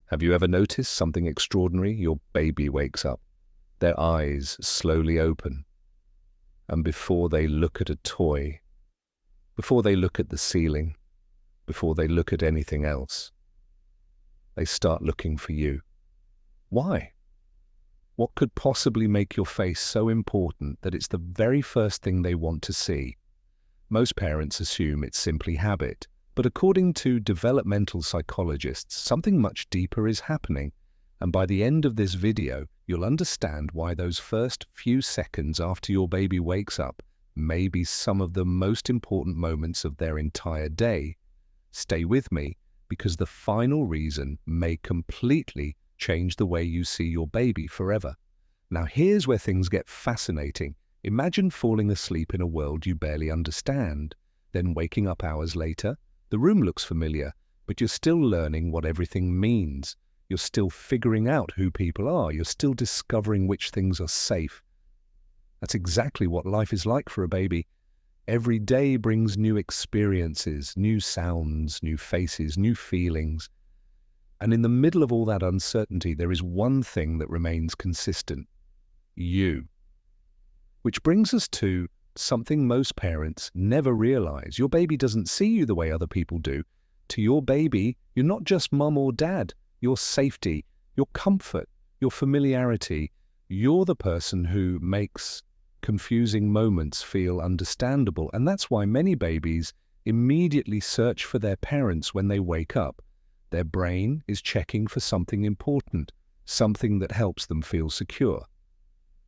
Have you ever noticed something extraordinary? Your baby wakes up, their eyes slowly open, and before they look at a toy, before they look at the ceiling, before they look at anything else, they start looking for you. Why? What could possibly make your face so important that it's the very first thing they want to see? Most parents assume it's simply habit, but according to developmental psychologists, something much deeper is happening, and by the end of this video, you'll understand why those first few seconds after your baby wakes up may be some of the most important moments of their entire day. Stay with me, because the final reason may completely change the way you see your baby forever. Now here's where things get fascinating. Imagine falling asleep in a world you barely understand, then waking up hours later. The room looks familiar, but you're still learning what everything means. You're still figuring out who people are. You're still discovering which things are safe. That's exactly what life is like for a baby. Every day brings new experiences, new sounds, new faces, new feelings. And in the middle of all that uncertainty, there is one thing that remains consistent: you. Which brings us to something most parents never realize. Your baby doesn't see you the way other people do. To your baby, you're not just mum or dad. Your safety, your comfort, your familiarity. You're the person who makes confusing moments feel understandable. And that's why many babies immediately search for their parents when they wake up. Their brain is checking for something important, something that helps them feel secure.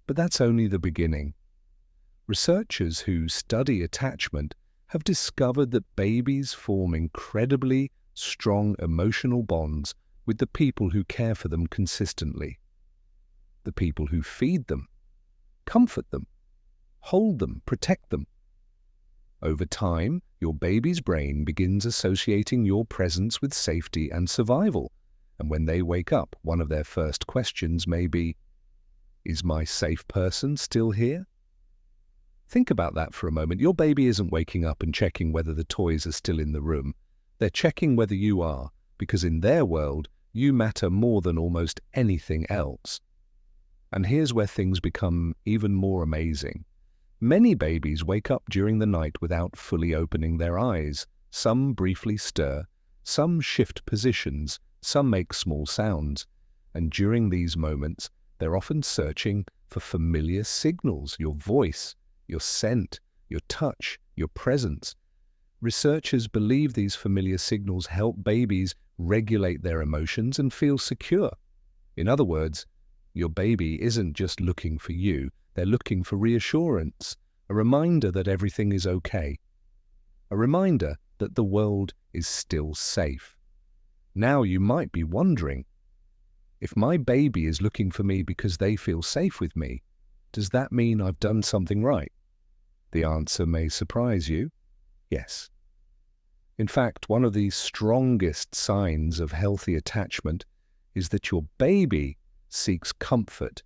But that's only the beginning. Researchers who study attachment have discovered that babies form incredibly strong emotional bonds with the people who care for them consistently. The people who feed them, comfort them, hold them, protect them. Over time, your baby's brain begins associating your presence with safety and survival. And when they wake up, one of their first questions may be, "Is my safe person still here?" Think about that for a moment. Your baby isn't waking up and checking whether the toys are still in the room. They're checking whether you are, because in their world, you matter more than almost anything else. And here's where things become even more amazing. Many babies wake up during the night without fully opening their eyes. Some briefly stir, some shift positions, some make small sounds. And during these moments, they're often searching for familiar signals: your voice, your scent, your touch, your presence. Researchers believe these familiar signals help babies regulate their emotions and feel secure. In other words, your baby isn't just looking for you, they're looking for reassurance, a reminder that everything is okay, a reminder that the world is still safe. Now you might be wondering, if my baby is looking for me because they feel safe with me, does that mean I've done something right? The answer may surprise you. Yes. In fact, one of the strongest signs of healthy attachment is that your baby seeks comfort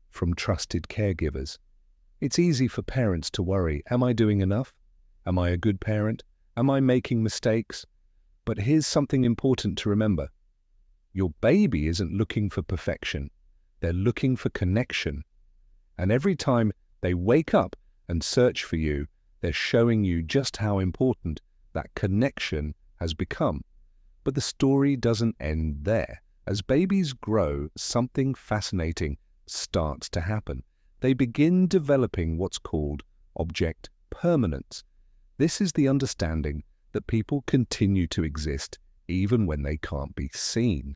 from trusted caregivers. It's easy for parents to worry, am I doing enough? Am I a good parent? Am I making mistakes? But here's something important to remember. Your baby isn't looking for perfection. They're looking for connection. And every time they wake up and search for you, they're showing you just how important that connection has become. But the story doesn't end there. As babies grow, something fascinating starts to happen. They begin developing what's called object permanence. This is the understanding that people continue to exist even when they can't be seen.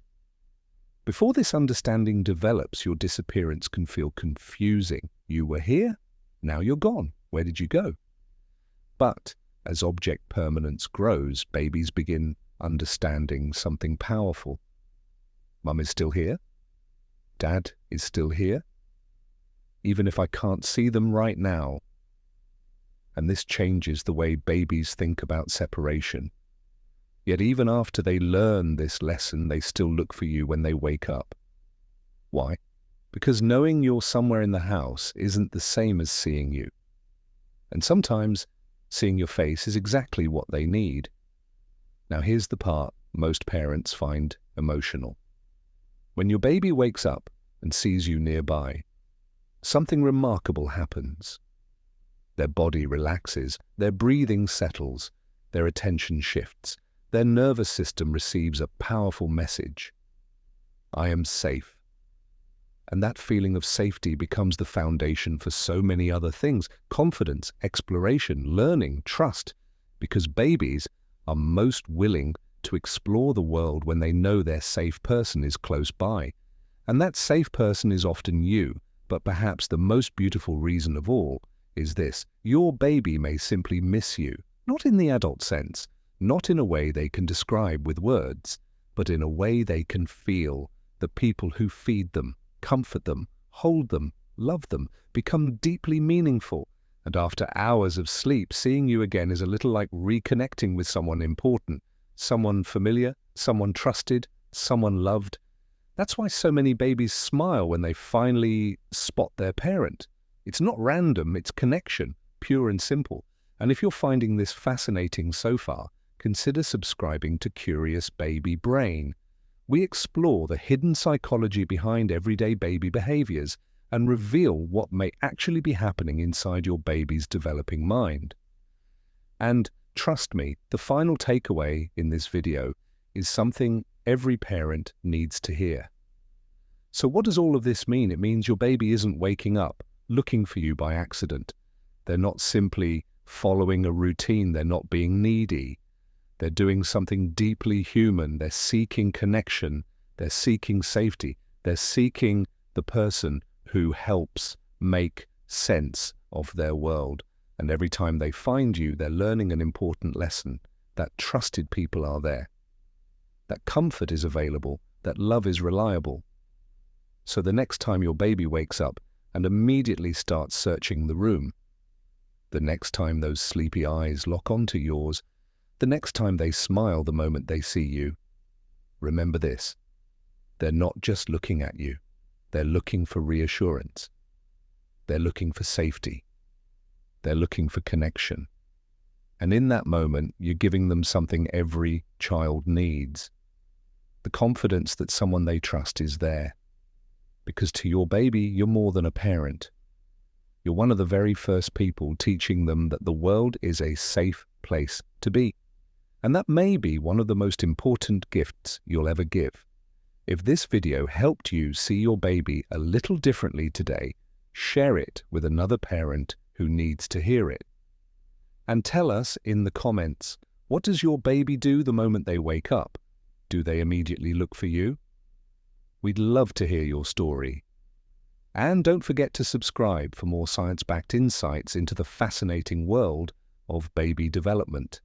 Before this understanding develops, your disappearance can feel confusing. You were here, now you're gone. Where did you go? But as object permanence grows, babies begin understanding something powerful. Mum is still here. Dad is still here. Even if I can't see them right now. And this changes the way babies think about separation. Yet even after they learn this lesson, they still look for you when they wake up. Why? Because knowing you're somewhere in the house isn't the same as seeing you. And sometimes seeing your face is exactly what they need. Now here's the part most parents find emotional. When your baby wakes up and sees you nearby, something remarkable happens. Their body relaxes, their breathing settles, their attention shifts, their nervous system receives a powerful message. I am safe. And that feeling of safety becomes the foundation for so many other things: confidence, exploration, learning, trust, because babies are most willing to explore the world when they know their safe person is close by. And that safe person is often you, but perhaps the most beautiful reason of all is this: your baby may simply miss you, not in the adult sense, not in a way they can describe with words, but in a way they can feel. The people who feed them, comfort them, hold them, love them, become deeply meaningful. And after hours of sleep, seeing you again is a little like reconnecting with someone important, someone familiar, someone trusted, someone loved. That's why so many babies smile when they finally spot their parent. It's not random, it's connection, pure and simple. And if you're finding this fascinating so far, consider subscribing to Curious Baby Brain. We explore the hidden psychology behind everyday baby behaviors and reveal what may actually be happening inside your baby's developing mind. And trust me, the final takeaway in this video is something every parent needs to hear. So what does all of this mean? It means your baby isn't waking up looking for you by accident. They're not simply following a routine. They're not being needy. They're doing something deeply human. They're seeking connection. They're seeking safety. They're seeking the person who helps make sense of their world. And every time they find you, they're learning an important lesson: that trusted people are there, that comfort is available, that love is reliable. So the next time your baby wakes up and immediately starts searching the room, the next time those sleepy eyes lock onto yours, the next time they smile the moment they see you, remember this: they're not just looking at you, they're looking for reassurance. They're looking for safety. They're looking for connection. And in that moment, you're giving them something every child needs: the confidence that someone they trust is there. Because to your baby, you're more than a parent. You're one of the very first people teaching them that the world is a safe place to be. And that may be one of the most important gifts you'll ever give. If this video helped you see your baby a little differently today, share it with another parent who needs to hear it. And tell us in the comments, what does your baby do the moment they wake up? Do they immediately look for you? We'd love to hear your story. And don't forget to subscribe for more science-backed insights into the fascinating world of baby development.